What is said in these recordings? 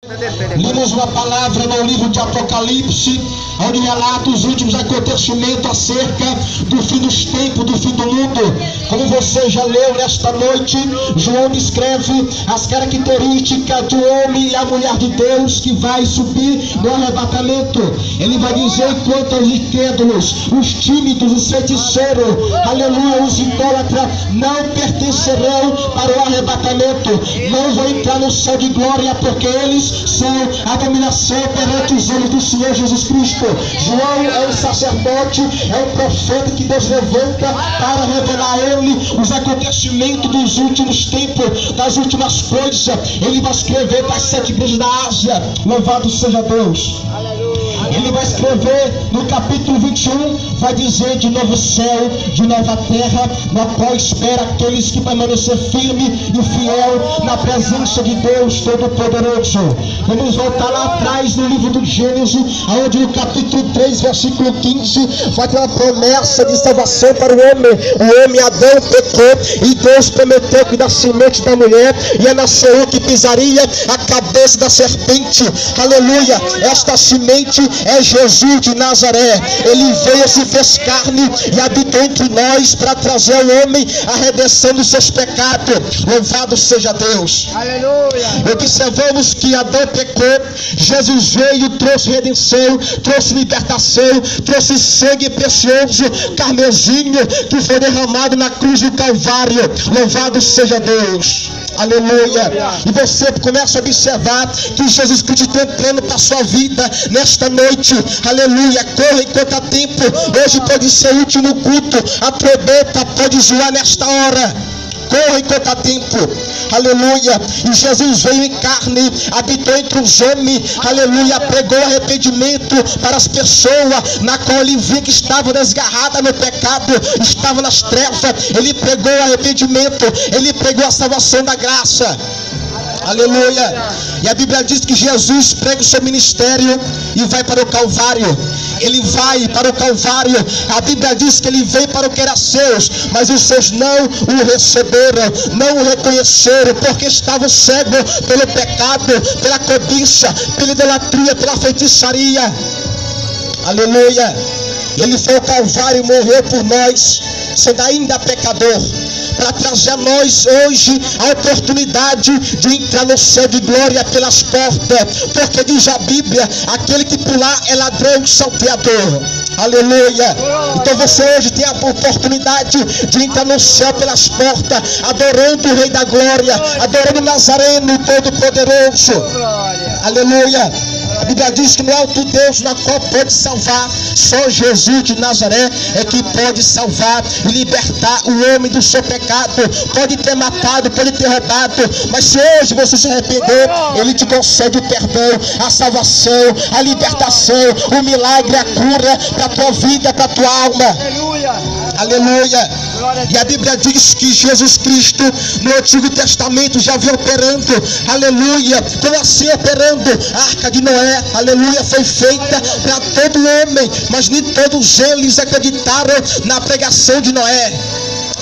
Lemos uma palavra no livro de Apocalipse, onde relata os últimos acontecimentos acerca do fim dos tempos, do fim do mundo. Como você já leu nesta noite, João descreve as características do homem e a mulher de Deus que vai subir no arrebatamento. Ele vai dizer quanto aos incrédulos, os tímidos, os feiticeiros, aleluia, os idólatras, não pertencerão para o arrebatamento, não vão entrar no céu de glória, porque eles são a dominação perante os olhos do Senhor Jesus Cristo. João é um sacerdote, é um profeta que Deus levanta para revelar a ele os acontecimentos dos últimos tempos, das últimas coisas. Ele vai escrever para as 7 igrejas da Ásia. Louvado seja Deus. Ele vai escrever no capítulo 21, vai dizer de novo céu, de nova terra, na qual espera aqueles que permanecer firme e fiel na presença de Deus Todo-Poderoso. Vamos voltar lá atrás no livro do Gênesis, onde no capítulo 3, versículo 15, vai ter uma promessa de salvação para o homem. O homem Adão pecou e Deus prometeu que da semente da mulher ia nascer um que pisaria a cabeça da serpente. Aleluia! Esta semente é Jesus de Nazaré. Ele veio, se fez carne e habitou entre nós para trazer ao homem a redenção dos seus pecados. Louvado seja Deus. Aleluia. Observamos que Adão pecou, Jesus veio, trouxe redenção, trouxe libertação, trouxe sangue precioso, carmesinho, que foi derramado na cruz do Calvário. Louvado seja Deus. Aleluia. E você começa a observar que Jesus Cristo está entrando para a sua vida nesta noite. Aleluia. Corra enquanto há tempo. Hoje pode ser o último culto. A trombeta pode zoar nesta hora. Corra enquanto há tempo. Aleluia. E Jesus veio em carne, habitou entre os homens. Aleluia. Pregou arrependimento para as pessoas na qual ele via que estava desgarrada no pecado, estava nas trevas. Ele pregou arrependimento, ele pregou a salvação da graça. Aleluia. E a Bíblia diz que Jesus prega o seu ministério e vai para o Calvário. Ele vai para o Calvário. A Bíblia diz que ele veio para o que era seus, mas os seus não o receberam, não o reconheceram, porque estavam cegos pelo pecado, pela cobiça, pela idolatria, pela feitiçaria. Aleluia. Ele foi ao Calvário e morreu por nós, sendo ainda pecador, para trazer a nós hoje a oportunidade de entrar no céu de glória pelas portas, porque diz a Bíblia, aquele que pular é ladrão salteador. Aleluia. Então você hoje tem a oportunidade de entrar no céu pelas portas, adorando o Rei da Glória, adorando o Nazareno Todo-Poderoso. Aleluia. A Bíblia diz que não é outro Deus na qual pode salvar, só Jesus de Nazaré é que pode salvar e libertar o homem do seu pecado. Pode ter matado, pode ter roubado, mas se hoje você se arrepender, ele te concede o perdão, a salvação, a libertação, o milagre, a cura para a tua vida, para a tua alma. Aleluia. E a Bíblia diz que Jesus Cristo no Antigo Testamento já veio operando. Aleluia. Como assim operando? A Arca de Noé, aleluia, foi feita para todo homem, mas nem todos eles acreditaram na pregação de Noé.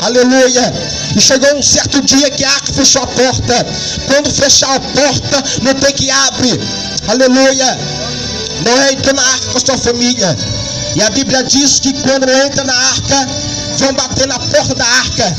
Aleluia. E chegou um certo dia que a arca fechou a porta. Quando fechar a porta, não tem que abrir. Aleluia. Noé entrou na arca com a sua família. E a Bíblia diz que quando entra na arca, vão bater na porta da arca.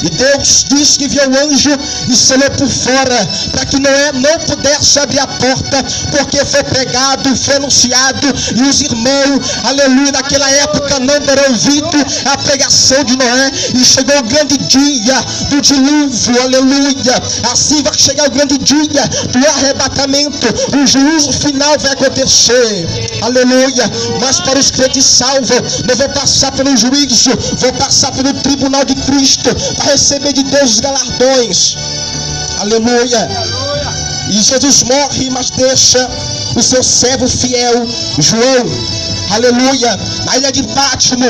E Deus disse que viu o anjo e selou por fora, para que Noé não pudesse abrir a porta, porque foi pregado, foi anunciado, e os irmãos, aleluia, naquela época não deram ouvido à pregação de Noé, e chegou o grande dia do dilúvio, aleluia. Assim vai chegar o grande dia do arrebatamento, o juízo final vai acontecer, aleluia. Mas para os crentes salvos, não vão passar pelo juízo, vão passar pelo tribunal de Cristo, para receber de Deus os galardões. Aleluia. E Jesus morre, mas deixa o seu servo fiel, João, aleluia, na ilha de Pátimo,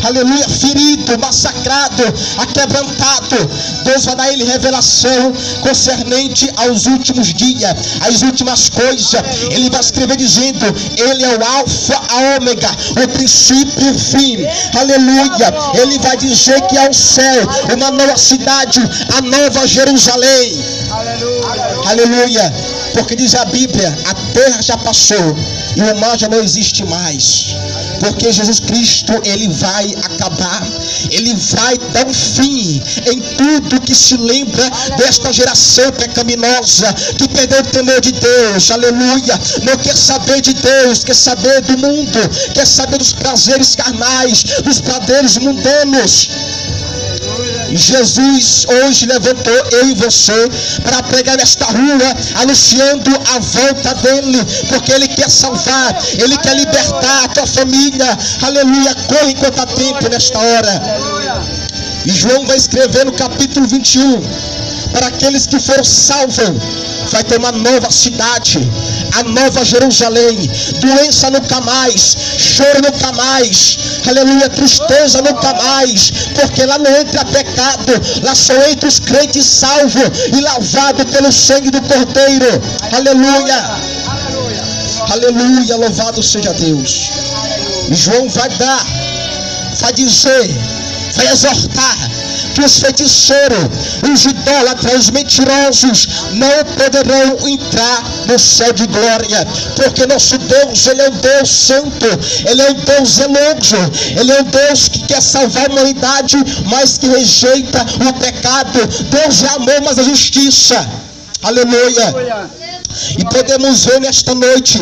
aleluia, ferido, massacrado, aquebrantado. Deus vai dar a ele revelação concernente aos últimos dias, às últimas coisas. Ele vai escrever dizendo, ele é o alfa, a ômega, o princípio e o fim. Aleluia. Ele vai dizer que é o céu, uma nova cidade, a nova Jerusalém. Aleluia. Porque diz a Bíblia, a terra já passou e o mar já não existe mais. Porque Jesus Cristo, ele vai acabar, ele vai dar um fim em tudo que se lembra desta geração pecaminosa, que perdeu o temor de Deus, aleluia, não quer saber de Deus, quer saber do mundo, quer saber dos prazeres carnais, dos prazeres mundanos. Jesus hoje levantou eu e você para pregar nesta rua, anunciando a volta dele, porque ele quer salvar, ele quer libertar a tua família, aleluia. Corre enquanto há tempo nesta hora. E João vai escrever no capítulo 21, para aqueles que foram salvos, vai ter uma nova cidade, a nova Jerusalém. Doença nunca mais, choro nunca mais, aleluia, tristeza nunca mais, porque lá não entra pecado, lá só entra os crentes salvos e lavados pelo sangue do Cordeiro, aleluia, aleluia, louvado seja Deus. E João vai dizer, vai exortar que os feiticeiros, os idólatras, os mentirosos não poderão entrar no céu de glória, porque nosso Deus, ele é um Deus santo, ele é um Deus zeloso, ele é um Deus que quer salvar a humanidade, mas que rejeita o pecado. Deus é amor, mas é justiça, aleluia. E podemos ver nesta noite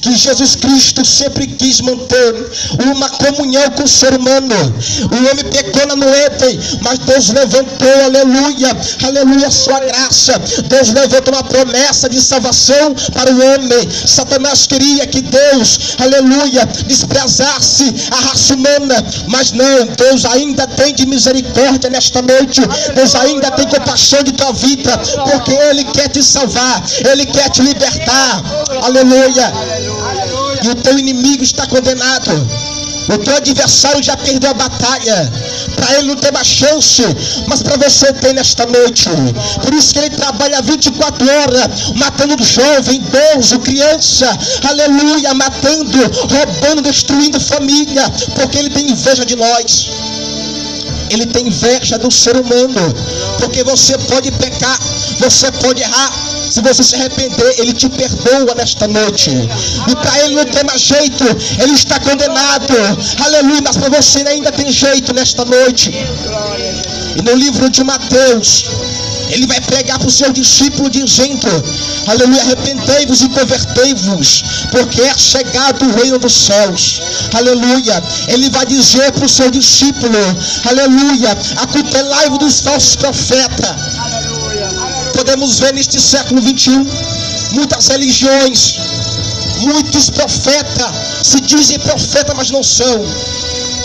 que Jesus Cristo sempre quis manter uma comunhão com o ser humano. O homem pecou lá no Éden, mas Deus levantou, aleluia, aleluia, a sua graça. Deus levantou uma promessa de salvação para o homem. Satanás queria que Deus, aleluia, desprezasse a raça humana, mas não, Deus ainda tem de misericórdia nesta noite. Deus ainda tem compaixão de tua vida, porque Ele quer te salvar, Ele quer te libertar, aleluia. E o teu inimigo está condenado, o teu adversário já perdeu a batalha, para ele não ter mais chance, mas para você tem nesta noite. Por isso que ele trabalha 24 horas, matando jovem, idoso, criança, aleluia, matando, roubando, destruindo família, porque ele tem inveja de nós. Ele tem inveja do ser humano, porque você pode pecar, você pode errar. Se você se arrepender, Ele te perdoa nesta noite. E para Ele não tem mais jeito, Ele está condenado, aleluia, mas para você ainda tem jeito nesta noite. E no livro de Mateus, Ele vai pregar para o seu discípulo dizendo, aleluia, arrependei-vos e convertei-vos, porque é chegado o reino dos céus, aleluia. Ele vai dizer para o seu discípulo, aleluia, acautelai-vos dos falsos profetas. Podemos ver neste século 21 muitas religiões, muitos profetas se dizem profetas, mas não são,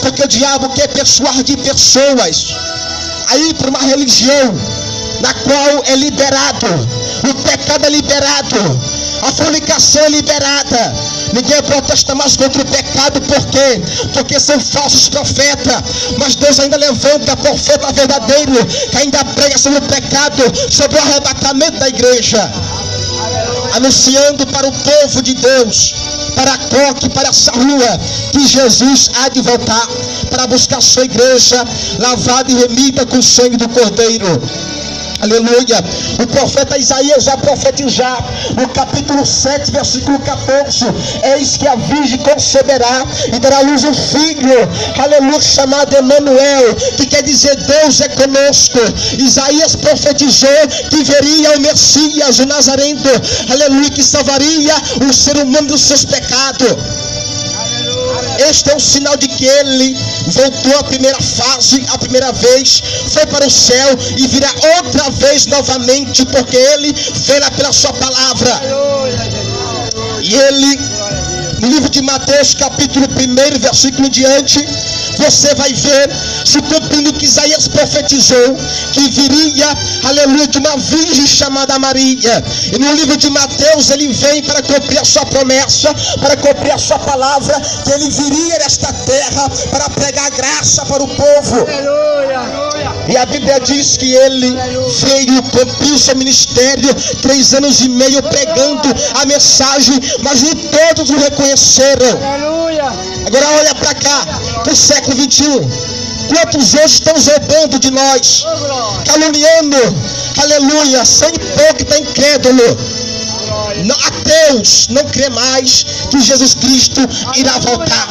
porque o diabo quer persuadir pessoas a ir para uma religião na qual é liberado, o pecado é liberado, a fornicação é liberada. Ninguém protesta mais contra o pecado, por quê? Porque são falsos profetas, mas Deus ainda levanta profeta verdadeiro, que ainda prega sobre o pecado, sobre o arrebatamento da igreja, anunciando para o povo de Deus, para a Coque, para essa rua, que Jesus há de voltar para buscar sua igreja lavada e remida com o sangue do Cordeiro. Aleluia. O profeta Isaías vai profetizar no capítulo 7, versículo 14: eis que a virgem conceberá e dará à luz um filho, aleluia, chamado Emanuel, que quer dizer Deus é conosco. Isaías profetizou que viria o Messias, o Nazareno, aleluia, que salvaria o ser humano dos seus pecados. Este é um sinal de que ele voltou à primeira fase, a primeira vez, foi para o céu e virá outra vez novamente, porque ele verá pela sua palavra. E ele, no livro de Mateus, capítulo 1, versículo em diante, você vai ver se cumprindo o que Isaías profetizou, que viria, aleluia, de uma virgem chamada Maria. E no livro de Mateus ele vem para cumprir a sua promessa, para cumprir a sua palavra, que ele viria nesta terra para pregar graça para o povo. E a Bíblia diz que ele veio cumprir o seu ministério 3 anos e meio pregando a mensagem, mas nem todos o reconheceram. Agora olha para cá, para o século 21. Quantos hoje estão zombando de nós, caluniando, aleluia, sangue pouco está incrédulo. Ateus não crê mais que Jesus Cristo irá voltar.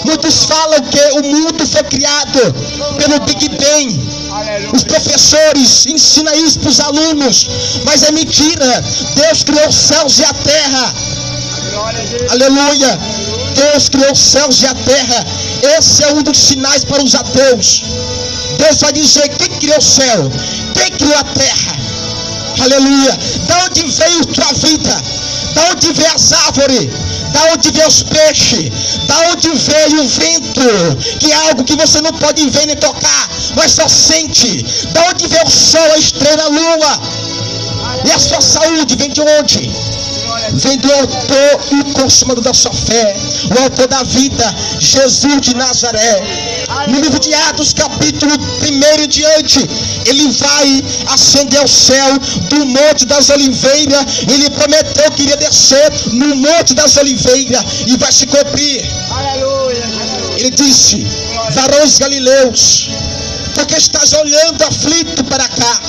Muitos falam que o mundo foi criado pelo Big Bang. Os professores ensinam isso para os alunos, mas é mentira. Deus criou os céus e a terra. Aleluia. Deus criou os céus e a terra. Esse é um dos sinais para os ateus. Deus vai dizer: quem criou o céu? Quem criou a terra? Aleluia. Da onde veio tua vida? Da onde veio as árvores? Da onde veio os peixes? Da onde veio o vento? Que é algo que você não pode ver nem tocar, mas só sente. Da onde veio o sol, a estrela, a lua? E a sua saúde vem de onde? Vem do autor e consumador da sua fé, o autor da vida, Jesus de Nazaré. No livro de Atos, capítulo 1 em diante, ele vai ascender ao céu do Monte das Oliveiras. Ele prometeu que iria descer no Monte das Oliveiras e vai se cumprir. Ele disse: varões galileus, porque estás olhando aflito para cá?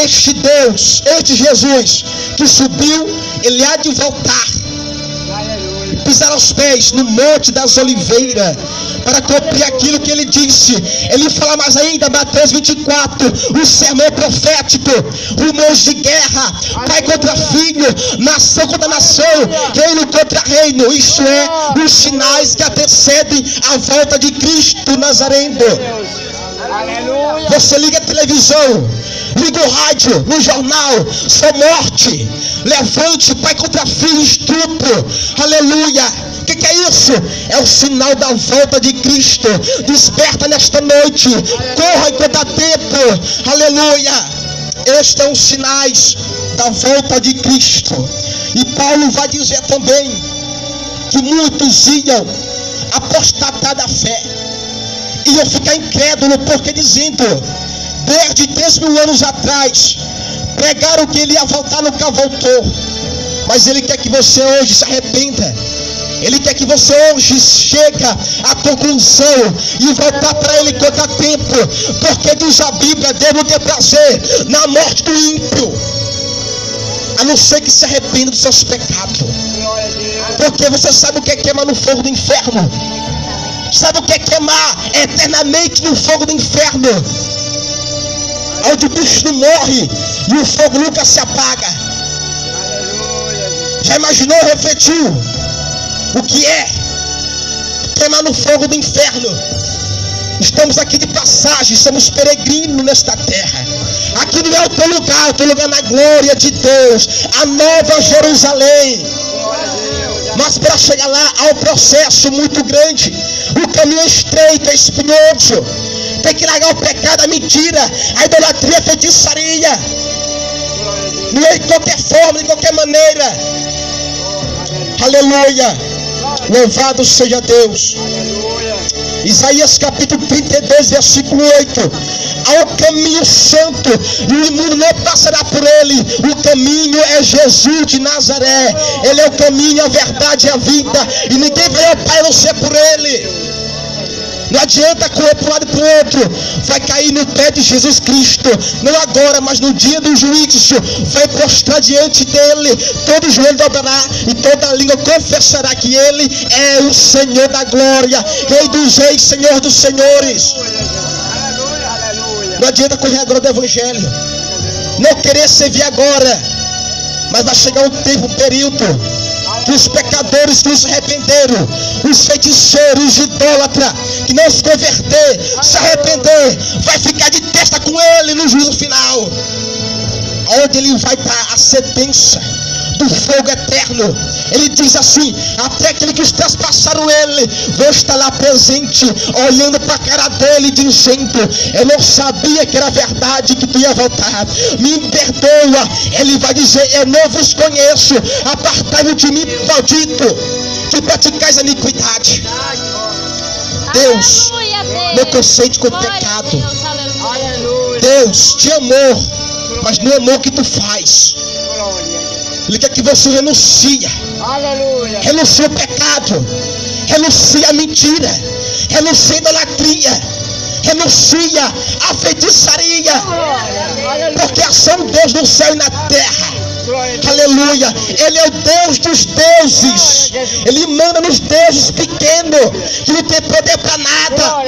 Este Deus, este Jesus que subiu, ele há de voltar, pisar aos pés no Monte das Oliveiras, para cumprir aquilo que ele disse. Ele fala mais ainda, Mateus 24, o sermão profético, rumores de guerra, pai contra filho, nação contra nação, reino contra reino. Isso é os sinais que antecedem a volta de Cristo Nazareno. Você liga a televisão, liga o rádio, no jornal, só morte, levante, pai contra filho, estupro. Aleluia. O que é isso? É o sinal da volta de Cristo. Desperta nesta noite, corra enquanto há tempo. Aleluia. Estes são os sinais da volta de Cristo. E Paulo vai dizer também que muitos iam apostatar da fé, iam ficar incrédulo, porque dizendo: desde 3.000 anos atrás pregaram que ele ia voltar, nunca voltou. Mas ele quer que você hoje se arrependa. Ele quer que você hoje chegue à conclusão e voltar para ele enquanto há tempo, porque diz a Bíblia: Deus não tem prazer na morte do ímpio, a não ser que se arrependa dos seus pecados. Porque você sabe o que é queimar no fogo do inferno? Sabe o que é queimar eternamente no fogo do inferno? Onde o bicho não morre e o fogo nunca se apaga. Já imaginou, refletiu o que é queimar no fogo do inferno? Estamos aqui de passagem, somos peregrinos nesta terra. Aqui não é o teu lugar na glória de Deus, a nova Jerusalém. Mas para chegar lá há um processo muito grande. O caminho é estreito, é espinhoso. Tem que largar o pecado, a mentira, a idolatria, a feitiçaria. Não é de qualquer forma, de qualquer maneira. Aleluia. Louvado seja Deus. Isaías capítulo 32, versículo 8. Há um caminho santo e o imundo não passará por ele. O caminho é Jesus de Nazaré. Ele é o caminho, a verdade e a vida, e ninguém vai ao Pai a não ser por ele. Não adianta correr para um lado e para o outro. Vai cair no pé de Jesus Cristo. Não agora, mas no dia do juízo. Vai prostrar diante dele. Todo joelho dobrará e toda língua confessará que ele é o Senhor da glória, Rei dos reis, Senhor dos senhores. Não adianta correr agora do evangelho, não querer servir agora. Mas vai chegar um tempo, um período, que os pecadores que não se arrependeram, os feiticeiros, os idólatras que não se converter, se arrepender, vai ficar de testa com ele no juízo final, onde ele vai dar a sentença do fogo eterno. Ele diz assim: até aquele que os traspassaram ele, vou estar lá presente, olhando para a cara dele, dizendo: eu não sabia que era verdade que tu ia voltar, me perdoa. Ele vai dizer: eu não vos conheço, apartai-vos de mim, maldito, que praticais a iniquidade. Deus não consente com o pecado. Deus te amou, mas não amou o que tu faz. Ele quer que você renuncie. Renuncie ao pecado, renuncie à mentira, renuncie à idolatria, renuncie à feitiçaria, porque são Deus no céu e na terra. Aleluia. Ele é o Deus dos deuses. Ele manda nos deuses pequenos, que não tem poder para nada.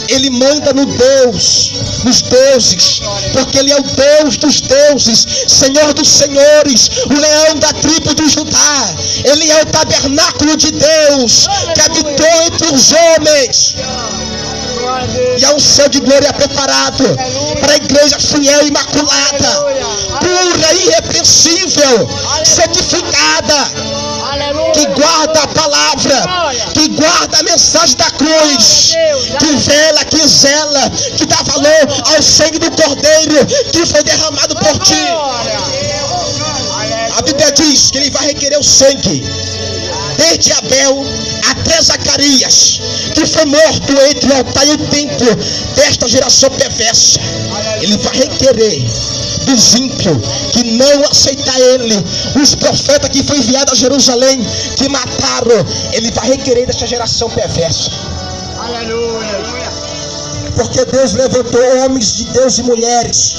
Ele manda nos deuses, porque Ele é o Deus dos deuses, Senhor dos senhores, o leão da tribo de Judá. Ele é o tabernáculo de Deus, que habitou entre os homens. E há um céu de glória preparado para a igreja fiel e imaculada, pura, irrepreensível, santificada, que guarda a palavra, que guarda a mensagem da cruz, que vela, que zela, que dá valor ao sangue do Cordeiro que foi derramado por ti. A Bíblia diz que Ele vai requerer o sangue, desde Abel até Zacarias, que foi morto entre o altar e o templo desta geração perversa. Ele vai requerer dos ímpios que não aceitar Ele, os profetas que foi enviado a Jerusalém, que mataram. Ele vai requerer desta geração perversa. Aleluia. Porque Deus levantou homens de Deus e mulheres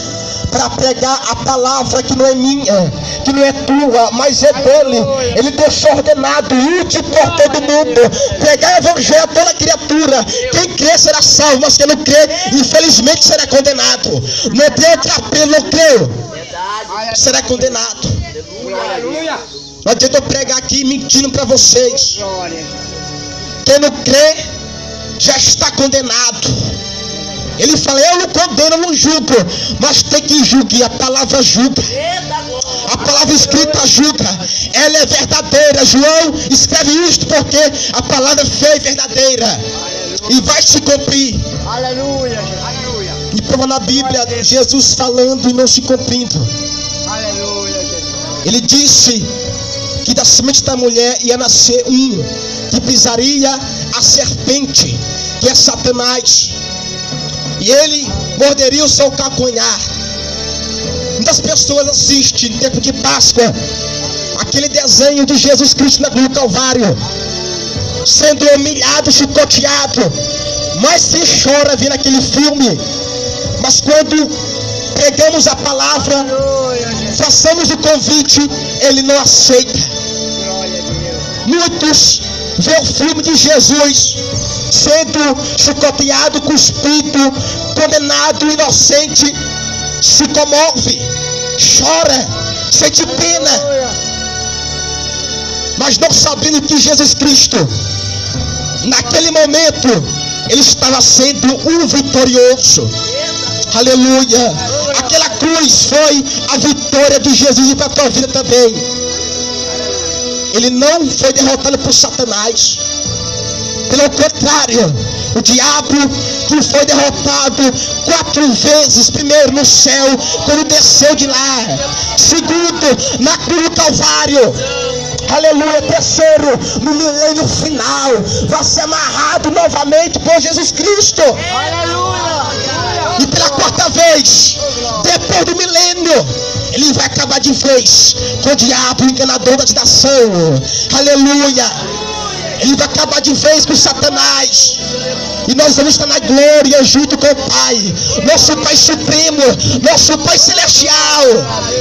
para pregar a palavra que não é minha, que não é tua, mas é dele. Ele deixou ordenado, útil por todo mundo, pregar o evangelho a toda criatura. Quem crê será salvo, mas quem não crê, infelizmente será condenado. Não tem outro apelo, não creu, será condenado. Não adianta eu pregar aqui mentindo para vocês. Quem não crê já está condenado. Ele fala, eu não condeno, eu não julgo, mas tem que julgar. A palavra julga, a palavra escrita julga, ela é verdadeira. João escreve isto porque a palavra é fé e verdadeira, e vai se cumprir. Aleluia. E prova na Bíblia Jesus falando e não se cumprindo. Ele disse que da semente da mulher ia nascer um que pisaria a serpente, que é Satanás, e ele morderia o seu calcanhar. Muitas pessoas assistem no tempo de Páscoa aquele desenho de Jesus Cristo no Calvário, sendo humilhado, chicoteado, mas se chora vendo aquele filme. Mas quando pregamos a palavra, façamos o convite, ele não aceita. Muitos vê o filme de Jesus sendo chicoteado, cuspido, condenado, inocente, se comove, chora, sente pena, mas não sabendo que Jesus Cristo, naquele momento, Ele estava sendo um vitorioso. Aleluia. Aquela cruz foi a vitória de Jesus e para a tua vida também. Ele não foi derrotado por Satanás. Pelo contrário, o diabo que foi derrotado 4 vezes. Primeiro no céu, quando desceu de lá. Segundo, na cruz do Calvário. Aleluia. Terceiro, no milênio final, vai ser amarrado novamente por Jesus Cristo. E pela 4ª vez, depois do milênio, ele vai acabar de vez com o diabo, o enganador da nação. Aleluia. Ele vai acabar de vez com Satanás. E nós vamos estar na glória junto com o Pai, nosso Pai Supremo, nosso Pai Celestial,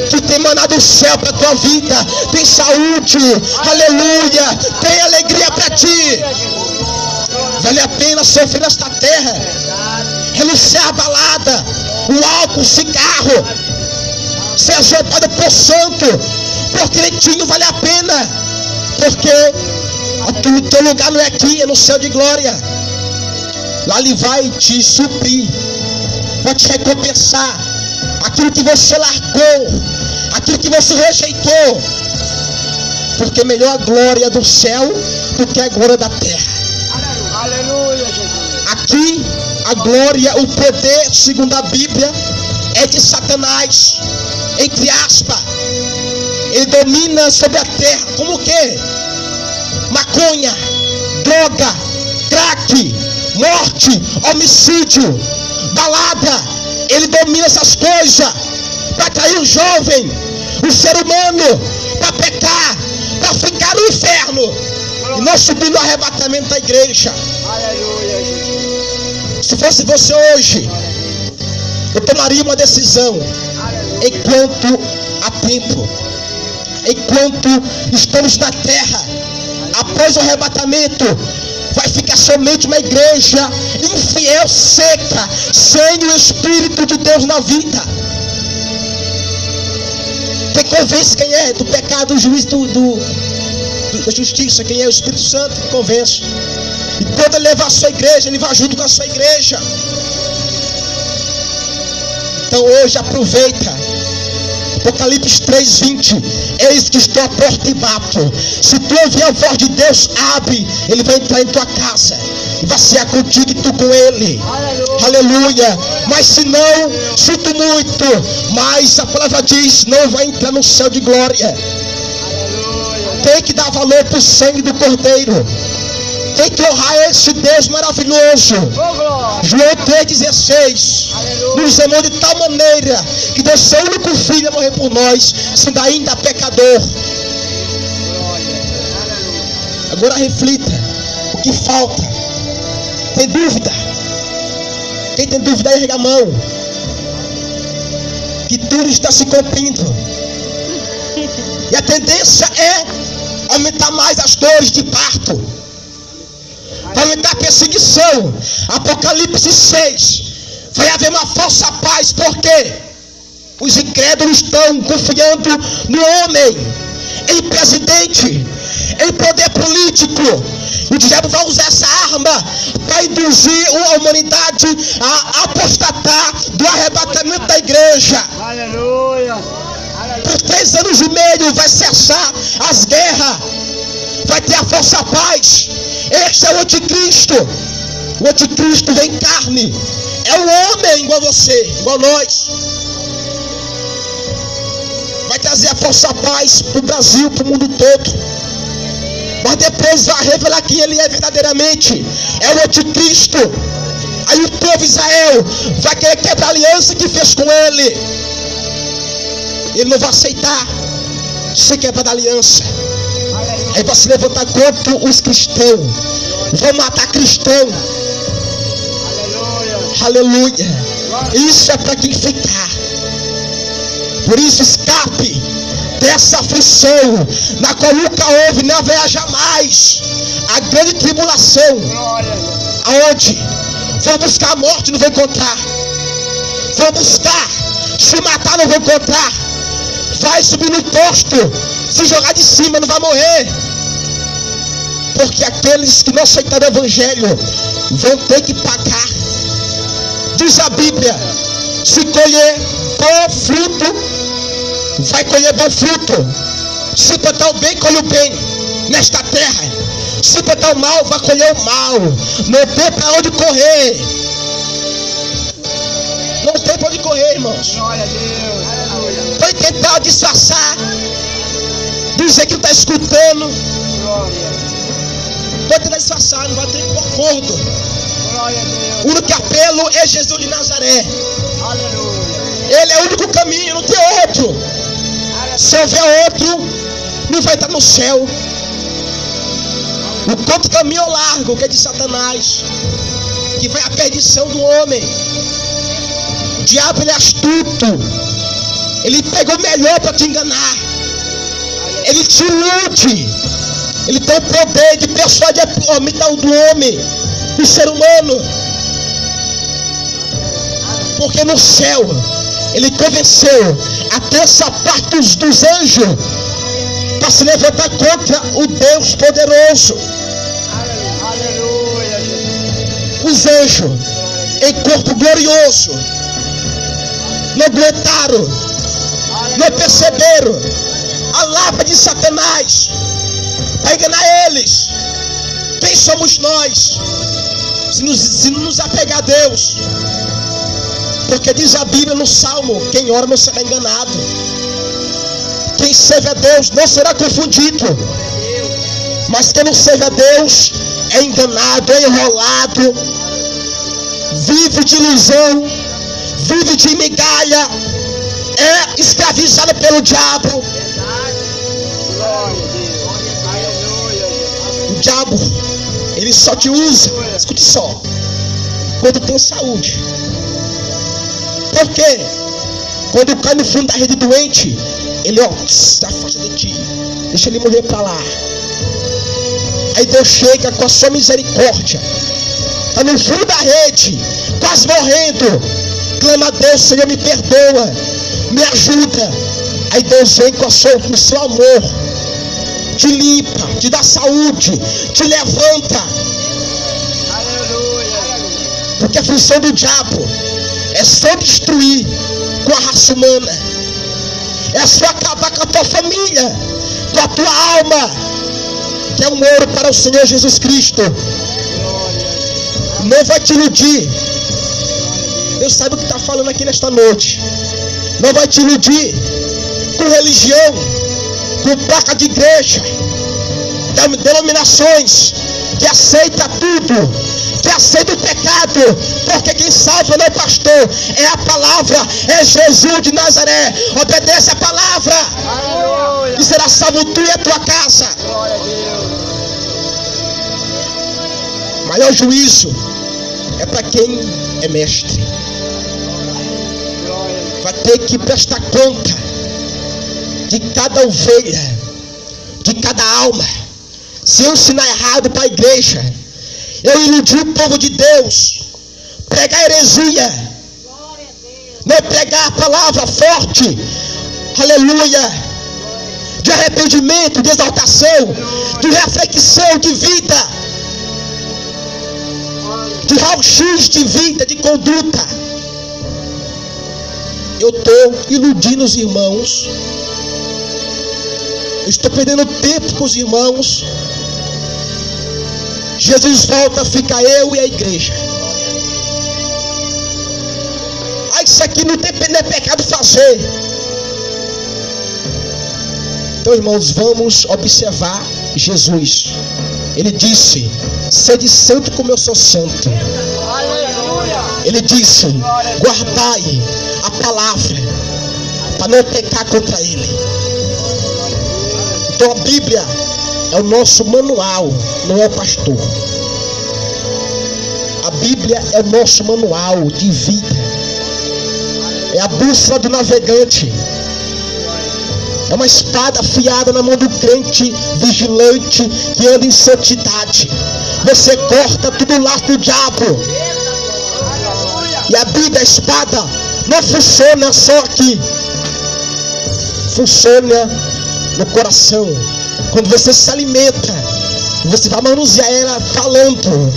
que tem manado o céu para a tua vida. Tem saúde, aleluia, tem alegria para ti. Vale a pena sofrer nesta terra, renunciar a balada, o álcool, o cigarro, ser azotado por santo, por crentinho, vale a pena, porque o teu lugar não é aqui, é no céu de glória. Lá Ele vai te suprir, vai te recompensar aquilo que você largou, aquilo que você rejeitou, porque melhor a glória do céu do que a glória da terra. Aleluia, Jesus. Aqui a glória, o poder, segundo a Bíblia, é de Satanás, entre aspas. Ele domina sobre a terra, como o quê? Maconha, droga, crack, morte, homicídio, balada. Ele domina essas coisas para atrair o jovem, o ser humano, para pecar, para ficar no inferno e não subir no arrebatamento da igreja. Aleluia, Jesus. Se fosse você hoje, eu tomaria uma decisão enquanto a tempo. Enquanto estamos na terra, após o arrebatamento, vai ficar somente uma igreja infiel, seca, sem o Espírito de Deus na vida. Quem convence quem é do pecado, do juízo, da justiça, quem é o Espírito Santo que convence. E quando ele levar a sua igreja, ele vai junto com a sua igreja. Então hoje aproveita. Apocalipse 3:20. Eis que estou à porta e bato. Se tu ouvir a voz de Deus, abre. Ele vai entrar em tua casa e vai ser contigo e tu com ele. Aleluia. Mas se não, sinto muito. Mas a palavra diz, não vai entrar no céu de glória. Tem que dar valor para o sangue do Cordeiro. Tem que honrar esse Deus maravilhoso. João 3,16 nos amou de tal maneira que deu seu único filho a morrer por nós, sendo ainda pecador. Agora reflita, o que falta? Tem dúvida? Quem tem dúvida aí, erga a mão. Que tudo está se cumprindo. E a tendência é aumentar mais as dores de parto. Vai aumentar a perseguição. Apocalipse 6. Vai haver uma falsa paz. Por quê? Os incrédulos estão confiando no homem, em presidente, em poder político. O diabo vai usar essa arma para induzir a humanidade a apostatar do arrebatamento da igreja. Aleluia. Por 3 anos e meio vai cessar as guerras. Vai ter a falsa paz. Este é o anticristo. O anticristo vem em carne. É um homem igual a você, igual a nós. Vai trazer a falsa paz para o Brasil, para o mundo todo. Mas depois vai revelar quem ele é verdadeiramente. É o anticristo. Aí o povo de Israel vai querer quebrar a aliança que fez com ele. Ele não vai aceitar ser quebrada a aliança. Aí vai se levantar contra os cristãos. Vão matar cristão. Aleluia. Isso é para quem ficar. Por isso escape dessa aflição, na qual nunca houve, nem haverá jamais a grande tribulação. Aonde? Vão buscar a morte, não vão encontrar. Vão buscar se matar, não vão encontrar. Vai subir no posto, se jogar de cima, não vai morrer. Porque aqueles que não aceitaram o evangelho vão ter que pagar. Diz a Bíblia: se colher bom fruto, vai colher bom fruto. Se plantar o bem, colhe o bem nesta terra. Se plantar o mal, vai colher o mal. Não tem para onde correr. Não tem para onde correr, irmãos. Vai tentar disfarçar, dizer que não está escutando. Vai tentar disfarçar, não vai ter acordo. O único apelo é Jesus de Nazaré. Ele é o único caminho, não tem outro. Se houver outro, não vai estar no céu. O quanto caminho é o largo, que é de Satanás, que vai à perdição do homem. O diabo, ele é astuto. Ele pega o melhor para te enganar. Ele te ilude. Ele tem o poder de persuadir a mental do homem, do ser humano. Porque no céu ele convenceu a terça parte dos anjos para se levantar contra o Deus poderoso. Os anjos em corpo glorioso não aguentaram, não perceberam a lábia de Satanás para enganar eles. Quem somos nós se não nos apegar a Deus? Porque diz a Bíblia no Salmo: quem ora não será enganado. Quem serve a Deus não será confundido. Mas quem não serve a Deus é enganado, é enrolado, vive de ilusão, vive de migalha, é escravizado pelo diabo. O diabo, ele só te usa, escute só, quando tem saúde. Por quê? Quando cai no fundo da rede doente, Ele, ó, se afasta de ti. Deixa ele morrer para lá. Aí Deus chega com a sua misericórdia. Está no fundo da rede, quase morrendo. Clama a Deus, Senhor, me perdoa, me ajuda. Aí Deus vem com o seu amor, te limpa, te dá saúde, te levanta. Porque a função do diabo é só destruir com a raça humana, é só acabar com a tua família, com a tua alma, que é um ouro para o Senhor Jesus Cristo. Não vai te iludir. Deus sabe o que está falando aqui nesta noite. Não vai te iludir com religião, com placa de igreja, denominações que aceita tudo, que aceita o pecado, porque quem salva não é o pastor, é a palavra, é Jesus de Nazaré. Obedece a palavra. Aleluia. E será salvo tu e a tua casa. Glória a Deus. Maior juízo é para quem é mestre. Vai ter que prestar conta de cada ovelha, de cada alma. Se eu ensinar errado para a igreja, eu iludi o povo de Deus, pregar heresia, não pregar a palavra forte, aleluia, de arrependimento, de exaltação, de reflexão de vida, de raio-x de vida, de conduta. Eu estou iludindo os irmãos, eu estou perdendo tempo com os irmãos. Jesus volta, fica eu e a igreja. Isso aqui não é pecado fazer. Então, irmãos, vamos observar Jesus. Ele disse: sede santo como eu sou santo. Ele disse: guardai a palavra, para não pecar contra ele. Então a Bíblia é o nosso manual, não é o pastor. A Bíblia é o nosso manual de vida. É a bússola do navegante. É uma espada afiada na mão do crente vigilante que anda em santidade. Você corta tudo o laço do diabo. E a Bíblia, a espada, não funciona só aqui. Funciona no coração. Quando você se alimenta, você vai manusear ela falando,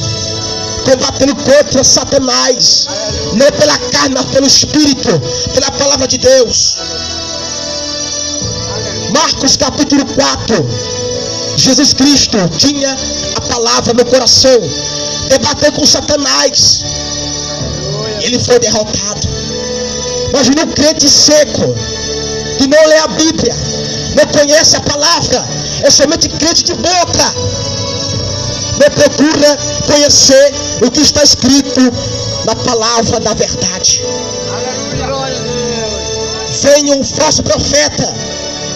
combatendo contra Satanás, não pela carne, mas pelo Espírito, pela palavra de Deus. Marcos capítulo 4. Jesus Cristo tinha a palavra no coração, debateu com Satanás. Ele foi derrotado. Imagina um crente seco, que não lê a Bíblia, não conhece a palavra, é somente crente de boca, não procura conhecer o que está escrito na palavra da verdade. Venha um falso profeta